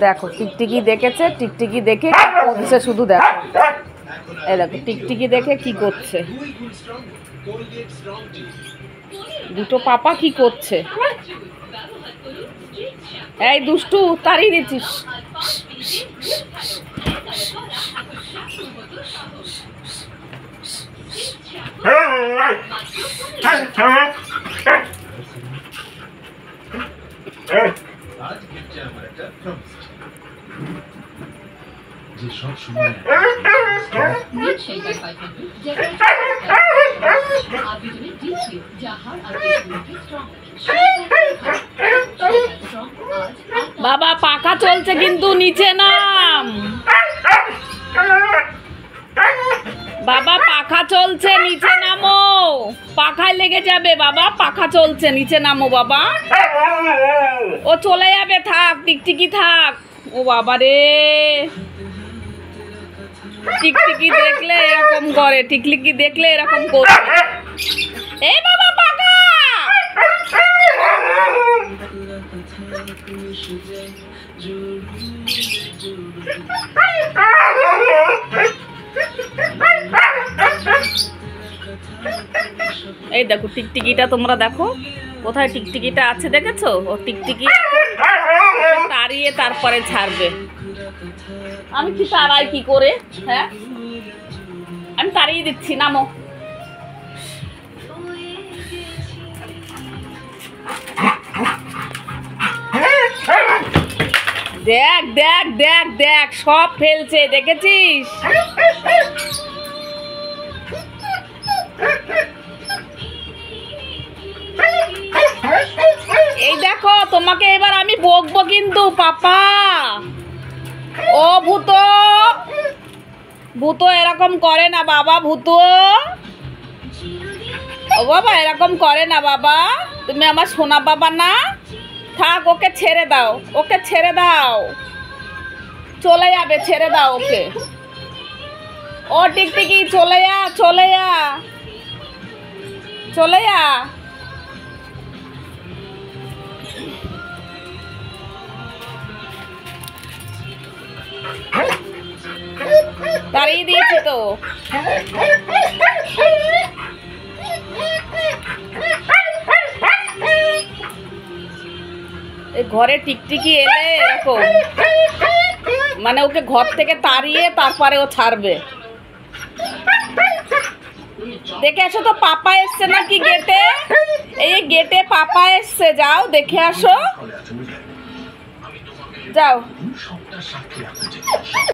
দেখো টিকটিকি দেখেছে, টিকটিকি দেখে কি করছে শুধু দেখো। এই দেখো টিকটিকি দেখে কি করছে, দুটো পাপা কি করছে। এই দুষ্টু, তাড়িয়ে দিচ্ছিস। বাবা পাখা চলছে কিন্তু নিচে নাম। বাবা পাখা চলছে, নিচে নামো, পাখায় লেগে যাবে। বাবা পাখা চলছে, নিচে নামো বাবা। ও চলে যাবে, থাক টিকটিকি থাক। ও বাবা রে, টিকটিকি দেখলে এরকম করে, টিকটিকি দেখলে এরকম করে। এই বাবা পাখা। এই দেখো টিকটিকিটা, তোমরা দেখো কোথায় টিকটিকিটা আছে, দেখেছো? ও টিকটিকি তাড়িয়ে তারপরে ছাড়বে। আমি কি তাড়াই কি করে? হ্যাঁ, আমি তাড়িয়ে দিচ্ছি, নামো। দেখ দেখ দেখ দেখ, সব ফেলছে, দেখেছিস? এই দেখো, তোমাকে এবার আমি বকবো কিন্তু পাপা। ও ভূত, ভূত এরকম করে না বাবা, ভূত। ও বাবা এরকম করে না বাবা, তুমি আমার সোনা বাবা না। থাক, ওকে ছেড়ে দাও, ওকে ছেড়ে দাও, চলে যাবে, ছেড়ে দাও ওকে। ও টিকটিকি চলে যা, চলে যা, চলে যা। তাড়িয়ে দিয়েছি তো। এই ঘরে টিকটিকি এলে এরকম, মানে ওকে ঘর থেকে তাড়িয়ে তারপরে ও ছাড়বে। দেখে আসো তো পাপা এসছে নাকি গেটে। এই গেটে পাপা এসছে, যাও দেখে আসো, যাও।